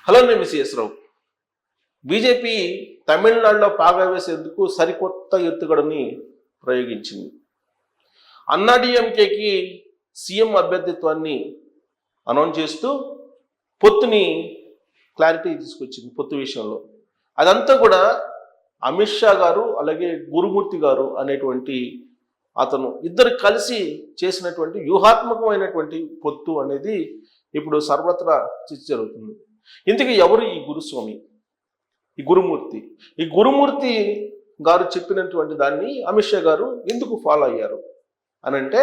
Hello నేను CS రావు. BJP తమిళనాడులో పాగా వేసేందుకు సరికొత్త ఎత్తుగడని ప్రయోగించింది. అన్నాడీఎంకేకి సీఎం అభ్యర్థిత్వాన్ని అనౌన్స్ చేస్తూ పొత్తుని క్లారిటీ తీసుకొచ్చింది. పొత్తు విషయంలో అదంతా కూడా అమిత్ షా గారు అలాగే గురుమూర్తి గారు అనేటువంటి అతను ఇద్దరు కలిసి చేసినటువంటి వ్యూహాత్మకమైనటువంటి పొత్తు అనేది ఇప్పుడు సర్వత్రా చర్చ జరుగుతుంది. ఇంతకీ ఎవరు ఈ గురుస్వామి, ఈ గురుమూర్తి? ఈ గురుమూర్తి గారు చెప్పినటువంటి దాన్ని అమిత్ షా గారు ఎందుకు ఫాలో అయ్యారు అని అంటే,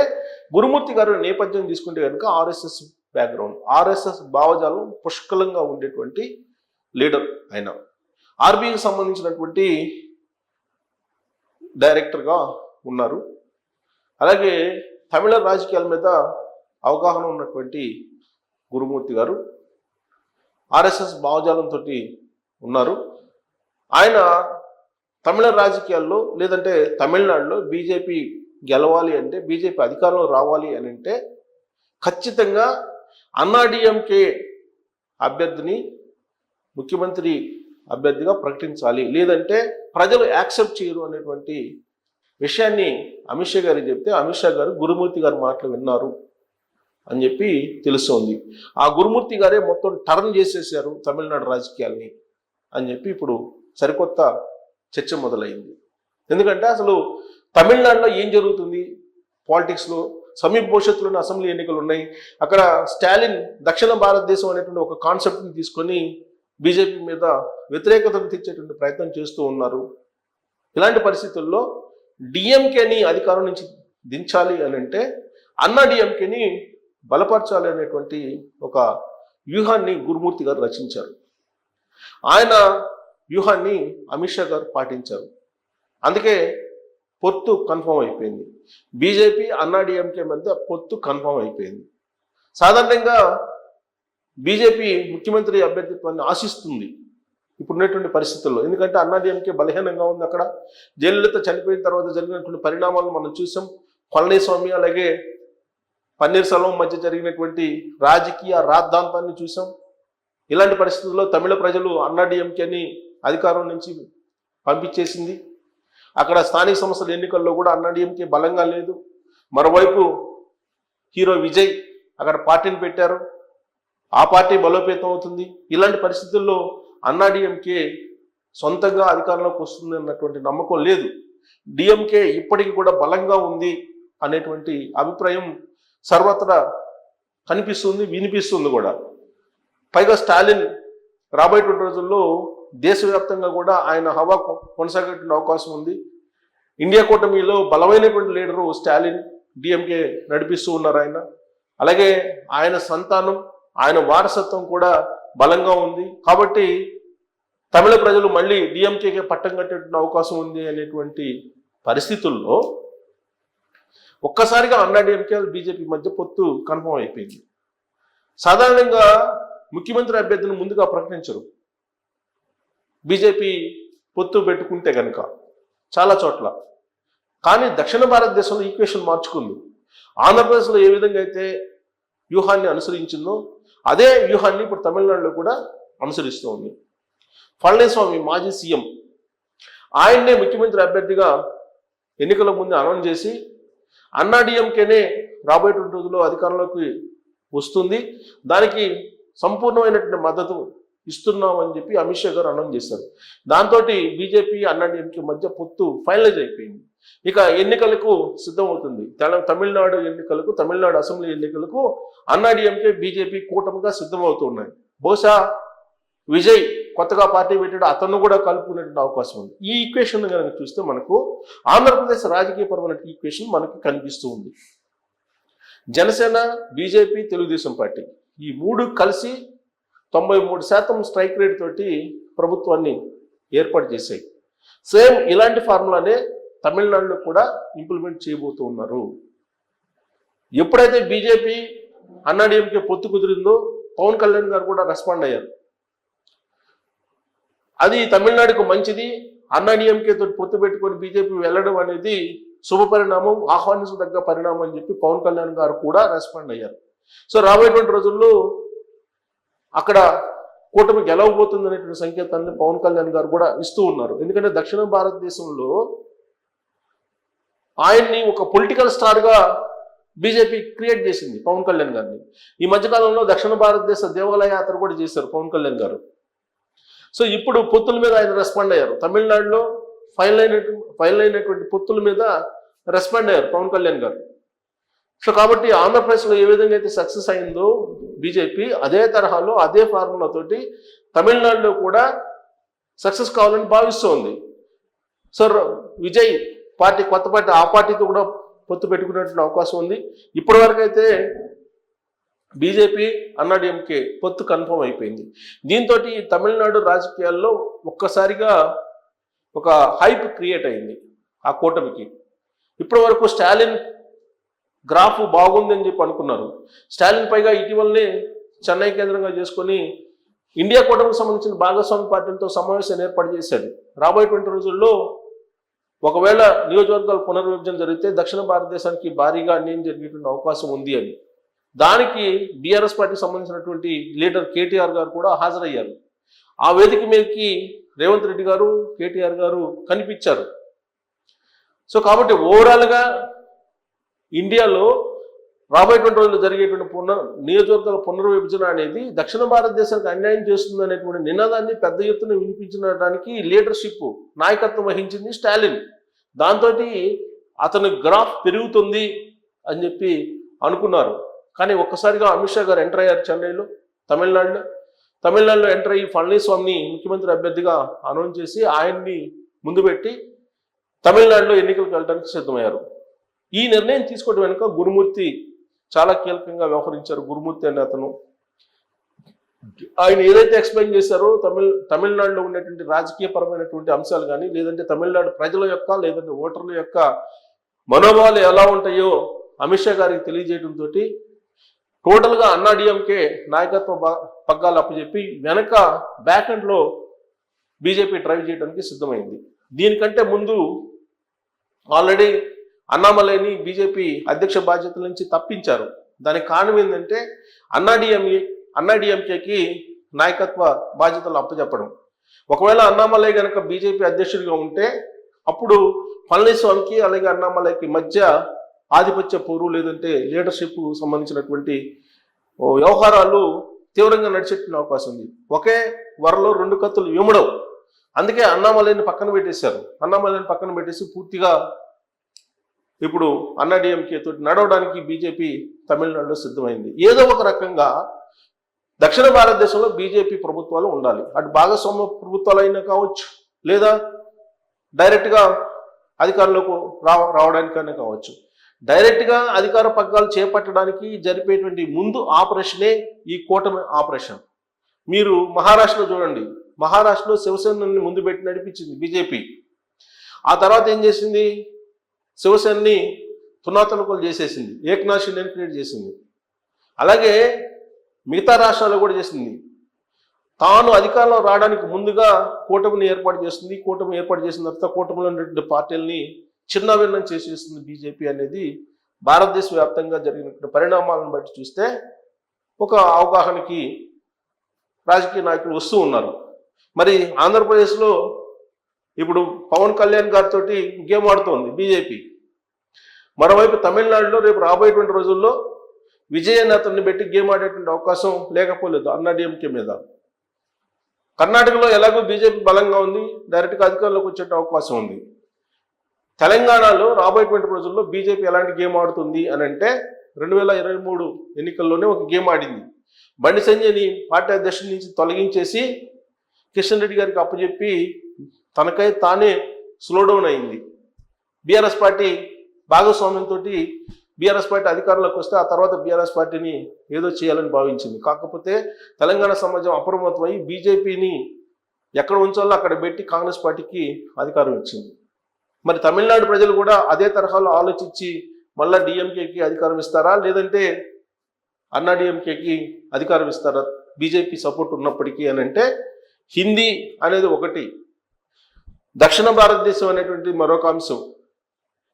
గురుమూర్తి గారు నేపథ్యం తీసుకుంటే కనుక ఆర్ఎస్ఎస్ బ్యాక్గ్రౌండ్, ఆర్ఎస్ఎస్ భావజాలం పుష్కలంగా ఉండేటువంటి లీడర్. ఆయన ఆర్బీఐకి సంబంధించినటువంటి డైరెక్టర్గా ఉన్నారు. అలాగే తమిళ రాజకీయాల మీద అవగాహన ఉన్నటువంటి గురుమూర్తి గారు ఆర్ఎస్ఎస్ భావజాలంతో ఉన్నారు. ఆయన తమిళ రాజకీయాల్లో లేదంటే తమిళనాడులో బీజేపీ గెలవాలి అంటే, బీజేపీ అధికారంలో రావాలి అని అంటే ఖచ్చితంగా అన్నాడీఎంకే అభ్యర్థిని ముఖ్యమంత్రి అభ్యర్థిగా ప్రకటించాలి, లేదంటే ప్రజలు యాక్సెప్ట్ చేయరు అనేటువంటి విషయాన్ని అమిత్ షా గారికి చెప్తే అమిత్ షా గారు గురుమూర్తి గారి మాటలు విన్నారు అని చెప్పి తెలుస్తోంది. ఆ గురుమూర్తి గారే మొత్తం టర్న్ చేసేసారు తమిళనాడు రాజకీయాల్ని అని చెప్పి ఇప్పుడు సరికొత్త చర్చ మొదలైంది. ఎందుకంటే అసలు తమిళనాడులో ఏం జరుగుతుంది పాలిటిక్స్లో? సమీప భవిష్యత్తులోని అసెంబ్లీ ఎన్నికలు ఉన్నాయి. అక్కడ స్టాలిన్ దక్షిణ భారతదేశం అనేటువంటి ఒక కాన్సెప్ట్ని తీసుకొని బీజేపీ మీద వ్యతిరేకతను తెచ్చేటువంటి ప్రయత్నం చేస్తూ ఉన్నారు. ఇలాంటి పరిస్థితుల్లో డిఎంకేని అధికారం నుంచి దించాలి అని అంటే అన్నాడీఎంకేని బలపరచాలి అనేటువంటి ఒక వ్యూహాన్ని గురుమూర్తి గారు రచించారు. ఆయన వ్యూహాన్ని అమిత్ షా గారు పాటించారు. అందుకే పొత్తు కన్ఫర్మ్ అయిపోయింది. బీజేపీ అన్నాడీఎంకే మధ్య పొత్తు కన్ఫర్మ్ అయిపోయింది. సాధారణంగా బీజేపీ ముఖ్యమంత్రి అభ్యర్థిత్వాన్ని ఆశిస్తుంది ఇప్పుడున్నటువంటి పరిస్థితుల్లో. ఎందుకంటే అన్నాడీఎంకే బలహీనంగా ఉంది. అక్కడ జయలలిత చనిపోయిన తర్వాత జరిగినటువంటి పరిణామాలను మనం చూసాం. పళనిస్వామి అలాగే పన్నీర్ సెల్వం మధ్య జరిగినటువంటి రాజకీయ రాద్ధాంతాన్ని చూసాం. ఇలాంటి పరిస్థితుల్లో తమిళ ప్రజలు అన్నాడీఎంకేని అధికారం నుంచి పంపించేసింది. అక్కడ స్థానిక సంస్థల ఎన్నికల్లో కూడా అన్నాడీఎంకే బలంగా లేదు. మరోవైపు హీరో విజయ్ అక్కడ పార్టీని పెట్టారు, ఆ పార్టీ బలోపేతం అవుతుంది. ఇలాంటి పరిస్థితుల్లో అన్నాడీఎంకే సొంతంగా అధికారంలోకి వస్తుంది అన్నటువంటి నమ్మకం లేదు. డిఎంకే ఇప్పటికీ కూడా బలంగా ఉంది అనేటువంటి అభిప్రాయం సర్వత్రా కనిపిస్తుంది, వినిపిస్తుంది కూడా. పైగా స్టాలిన్ రాబోయేటువంటి రోజుల్లో దేశవ్యాప్తంగా కూడా ఆయన హవా కొనసాగేటువంటి అవకాశం ఉంది. ఇండియా కూటమిలో బలమైనటువంటి లీడరు స్టాలిన్, డిఎంకే నడిపిస్తూ ఉన్నారు ఆయన. అలాగే ఆయన సంతానం, ఆయన వారసత్వం కూడా బలంగా ఉంది. కాబట్టి తమిళ ప్రజలు మళ్ళీ డిఎంకేకే పట్టం కట్టేటువంటి అవకాశం ఉంది అనేటువంటి పరిస్థితుల్లో ఒక్కసారిగా అన్నాడీఎంకే బీజేపీ మధ్య పొత్తు కన్ఫర్మ్ అయిపోయింది. సాధారణంగా ముఖ్యమంత్రి అభ్యర్థిని ముందుగా ప్రకటించరు బీజేపీ పొత్తు పెట్టుకుంటే కనుక చాలా చోట్ల. కానీ దక్షిణ భారతదేశంలో ఈక్వేషన్ మార్చుకుంది. ఆంధ్రప్రదేశ్లో ఏ విధంగా అయితే వ్యూహాన్ని అనుసరించిందో అదే వ్యూహాన్ని ఇప్పుడు తమిళనాడులో కూడా అనుసరిస్తూ ఉంది. పళనిస్వామి మాజీ సీఎం, ఆయన్నే ముఖ్యమంత్రి అభ్యర్థిగా ఎన్నికల ముందు అనౌన్స్ చేసి అన్నాడీఎంకేనే రాబోయేటువంటి రోజుల్లో అధికారంలోకి వస్తుంది, దానికి సంపూర్ణమైనటువంటి మద్దతు ఇస్తున్నామని చెప్పి అమిత్ షా గారు అనౌన్స్ చేశారు. దాంతో బీజేపీ అన్నాడీఎంకే మధ్య పొత్తు ఫైనలైజ్ అయిపోయింది. ఇక ఎన్నికలకు సిద్ధమవుతుంది. తమిళనాడు ఎన్నికలకు, తమిళనాడు అసెంబ్లీ ఎన్నికలకు అన్నాడీఎంకే బీజేపీ కూటమిగా సిద్ధమవుతున్నాయి. బహుశా విజయ్ కొత్తగా పార్టీ పెట్టాడు, అతను కూడా కలుపుకునేటువంటి అవకాశం ఉంది. ఈ ఈక్వేషన్ కనుక చూస్తే మనకు ఆంధ్రప్రదేశ్ రాజకీయపరమైన ఈక్వేషన్ మనకు కనిపిస్తూ ఉంది. జనసేన, బీజేపీ, తెలుగుదేశం పార్టీ ఈ మూడు కలిసి 93% స్ట్రైక్ రేట్ తోటి ప్రభుత్వాన్ని ఏర్పాటు చేశాయి. సేమ్ ఇలాంటి ఫార్ములానే తమిళనాడులో కూడా ఇంప్లిమెంట్ చేయబోతూ ఉన్నారు. ఎప్పుడైతే బీజేపీ అన్నాడీఎంకే పొత్తు కుదిరిందో పవన్ కళ్యాణ్ గారు కూడా రెస్పాండ్ అయ్యారు. అది తమిళనాడుకు మంచిది, అన్నాడీఎంకే తోటి పొత్తు పెట్టుకొని బీజేపీ వెళ్ళడం అనేది శుభ పరిణామం, ఆహ్వానించదగ్గ పరిణామం అని చెప్పి పవన్ కళ్యాణ్ గారు కూడా రెస్పాండ్ అయ్యారు. సో రాబోయేటువంటి రోజుల్లో అక్కడ కూటమి గెలవబోతుంది అనేటువంటి సంకేతాన్ని పవన్ కళ్యాణ్ గారు కూడా ఇస్తూ ఉన్నారు. ఎందుకంటే దక్షిణ భారతదేశంలో ఆయన్ని ఒక పొలిటికల్ స్టార్గా బీజేపీ క్రియేట్ చేసింది పవన్ కళ్యాణ్ గారిని. ఈ మధ్యకాలంలో దక్షిణ భారతదేశ దేవాలయ యాత్ర కూడా చేశారు పవన్ కళ్యాణ్ గారు. సో ఇప్పుడు పొత్తుల మీద ఆయన రెస్పాండ్ అయ్యారు. తమిళనాడులో ఫైనల్ అయినటువంటి పొత్తుల మీద రెస్పాండ్ అయ్యారు పవన్ కళ్యాణ్ గారు. సో కాబట్టి ఆంధ్రప్రదేశ్లో ఏ విధంగా అయితే సక్సెస్ అయిందో బీజేపీ, అదే తరహాలో అదే ఫార్ములా తోటి తమిళనాడులో కూడా సక్సెస్ కావాలని భావిస్తోంది. సో విజయ్ పార్టీ, కొత్త పార్టీ, ఆ పార్టీతో కూడా పొత్తు పెట్టుకునేటువంటి అవకాశం ఉంది. ఇప్పటి వరకు అయితే బీజేపీ అన్నాడీఎంకే పొత్తు కన్ఫర్మ్ అయిపోయింది. దీంతో తమిళనాడు రాజకీయాల్లో ఒక్కసారిగా ఒక హైప్ క్రియేట్ అయింది ఆ కూటమికి. ఇప్పటి వరకు స్టాలిన్ గ్రాఫ్ బాగుందని చెప్పి అనుకున్నారు. స్టాలిన్ పైగా ఇటీవలనే చెన్నై కేంద్రంగా చేసుకొని ఇండియా కూటమికి సంబంధించిన భాగస్వామి పార్టీలతో సమావేశాన్ని ఏర్పాటు చేశాడు. రాబోయేటువంటి రోజుల్లో ఒకవేళ నియోజకవర్గాల పునర్విభజన జరిగితే దక్షిణ భారతదేశానికి భారీగా అన్యాయం జరిగేటువంటి అవకాశం ఉంది అని. దానికి బీఆర్ఎస్ పార్టీకి సంబంధించినటువంటి లీడర్ కేటీఆర్ గారు కూడా హాజరయ్యారు. ఆ వేదిక మీదకి రేవంత్ రెడ్డి గారు, కేటీఆర్ గారు కనిపించారు. సో కాబట్టి ఓవరాల్గా ఇండియాలో రాబోయేటువంటి రోజుల్లో జరిగేటువంటి నియోజకవర్గాల పునర్విభజన అనేది దక్షిణ భారతదేశానికి అన్యాయం చేస్తుంది అనేటువంటి నినాదాన్ని పెద్ద ఎత్తున వినిపించడానికి లీడర్షిప్, నాయకత్వం వహించింది స్టాలిన్. దాంతో అతని గ్రాఫ్ పెరుగుతుంది అని చెప్పి అనుకున్నారు. కానీ ఒక్కసారిగా అమిత్ షా గారు ఎంటర్ అయ్యారు చెన్నైలో, తమిళనాడులో ఎంటర్ అయ్యి పళనిస్వామిని ముఖ్యమంత్రి అభ్యర్థిగా అనౌన్స్ చేసి ఆయన్ని ముందు పెట్టి తమిళనాడులో ఎన్నికలకు వెళ్ళడానికి సిద్ధమయ్యారు. ఈ నిర్ణయం తీసుకోవడం వెనుక గురుమూర్తి చాలా కీలకంగా వ్యవహరించారు. గురుమూర్తి అనే అతను ఆయన ఏదైతే ఎక్స్ప్లెయిన్ చేశారో తమిళనాడులో ఉన్నటువంటి రాజకీయపరమైనటువంటి అంశాలు కానీ, లేదంటే తమిళనాడు ప్రజల యొక్క, లేదంటే ఓటర్ల యొక్క మనోభావాలు ఎలా ఉంటాయో అమిత్ షా గారికి తెలియజేయడంతో టోటల్గా అన్నాడీఎంకే నాయకత్వ పగ్గాలు అప్పచెప్పి వెనక బ్యాక్ ఎండ్లో బీజేపీ డ్రైవ్ చేయడానికి సిద్ధమైంది. దీనికంటే ముందు ఆల్రెడీ అన్నామలైని బీజేపీ అధ్యక్ష బాధ్యతల నుంచి తప్పించారు. దానికి కారణం ఏంటంటే అన్నాడీఎంకేకి నాయకత్వ బాధ్యతలు అప్పచెప్పడం. ఒకవేళ అన్నామలై కనుక బీజేపీ అధ్యక్షుడిగా ఉంటే అప్పుడు పళనిస్వామికి అలాగే అన్నామలైకి మధ్య ఆధిపత్య పోరు, లేదంటే లీడర్షిప్ సంబంధించినటువంటి వ్యవహారాలు తీవ్రంగా నడిచేటువంటి అవకాశం ఉంది. ఒకే వరలో రెండు కత్తులు ఇమ్మడవు. అందుకే అన్నామలైని పక్కన పెట్టేశారు. అన్నామలైని పక్కన పెట్టేసి పూర్తిగా ఇప్పుడు అన్నాడీఎంకే తోటి నడవడానికి బీజేపీ తమిళనాడులో సిద్ధమైంది. ఏదో ఒక రకంగా దక్షిణ భారతదేశంలో బీజేపీ ప్రభుత్వాలు ఉండాలి. అటు భాగస్వామ్య ప్రభుత్వాలు అయినా కావచ్చు, లేదా డైరెక్ట్గా అధికారంలోకి రావడానికైనా కావచ్చు. డైరెక్ట్గా అధికార పగ్గాలు చేపట్టడానికి జరిపేటువంటి ముందు ఆపరేషనే ఈ కూటమి ఆపరేషన్. మీరు మహారాష్ట్రలో చూడండి. మహారాష్ట్రలో శివసేనని ముందు పెట్టి నడిపించింది బీజేపీ. ఆ తర్వాత ఏం చేసింది? శివసేనని తునాతునకలు చేసేసింది, ఏక్నాథ్ షిండేని క్రియేట్ చేసింది. అలాగే మిగతా రాష్ట్రాల్లో కూడా చేసింది. తాను అధికారంలో రావడానికి ముందుగా కూటమిని ఏర్పాటు చేస్తుంది. కూటమి ఏర్పాటు చేసిన తర్వాత కూటమిలో ఉన్నటువంటి పార్టీలని చిన్నభిన్నం చేసేస్తుంది బీజేపీ అనేది భారతదేశ వ్యాప్తంగా జరిగినటువంటి పరిణామాలను బట్టి చూస్తే ఒక అవగాహనకి రాజకీయ నాయకులు వస్తూ ఉన్నారు. మరి ఆంధ్రప్రదేశ్లో ఇప్పుడు పవన్ కళ్యాణ్ గారితో గేమ్ ఆడుతోంది బీజేపీ. మరోవైపు తమిళనాడులో రేపు రాబోయేటువంటి రోజుల్లో విజయ్ అనే అతన్ని పెట్టి గేమ్ ఆడేటువంటి అవకాశం లేకపోలేదు అన్నాడీఎంకే మీద. కర్ణాటకలో ఎలాగో బీజేపీ బలంగా ఉంది, డైరెక్ట్గా అధికారంలోకి వచ్చే అవకాశం ఉంది. తెలంగాణలో రాబోయేటువంటి రోజుల్లో బీజేపీ ఎలాంటి గేమ్ ఆడుతుంది అని అంటే 2023 ఎన్నికల్లోనే ఒక గేమ్ ఆడింది. బండి సంజయ్ని పార్టీ అధ్యక్షుడి నుంచి తొలగించేసి కిషన్ రెడ్డి గారికి అప్పచెప్పి తనకై తానే స్లోడౌన్ అయింది. బీఆర్ఎస్ పార్టీ భాగస్వామ్యంతో బీఆర్ఎస్ పార్టీ అధికారంలోకి వస్తే ఆ తర్వాత బీఆర్ఎస్ పార్టీని ఏదో చేయాలని భావించింది. కాకపోతే తెలంగాణ సమాజం అప్రమత్తమై బీజేపీని ఎక్కడ ఉంచాలో అక్కడ పెట్టి కాంగ్రెస్ పార్టీకి అధికారం ఇచ్చింది. మరి తమిళనాడు ప్రజలు కూడా అదే తరహాలో ఆలోచించి మళ్ళా డిఎంకేకి అధికారం ఇస్తారా, లేదంటే అన్నాడీఎంకేకి అధికారం ఇస్తారా బీజేపీ సపోర్ట్ ఉన్నప్పటికీ అని అంటే, హిందీ అనేది ఒకటి, దక్షిణ భారతదేశం అనేటువంటి మరొక అంశం.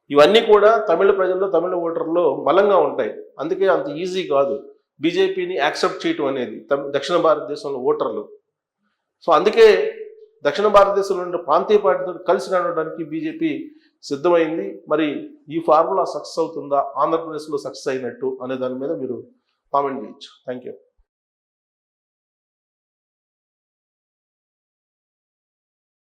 ఇవన్నీ కూడా తమిళ ప్రజల్లో, తమిళ ఓటర్లో బలంగా ఉంటాయి. అందుకే అంత ఈజీ కాదు బీజేపీని యాక్సెప్ట్ చేయటం అనేది దక్షిణ భారతదేశంలో ఓటర్లు. సో అందుకే దక్షిణ భారతదేశంలో ఉండే ప్రాంతీయ పార్టీతో కలిసి నడవడానికి బీజేపీ సిద్ధమైంది. మరి ఈ ఫార్ములా సక్సెస్ అవుతుందా, ఆంధ్రప్రదేశ్లో సక్సెస్ అయినట్టు అనే దాని మీద మీరు కామెంట్ చేయొచ్చు. Thank you.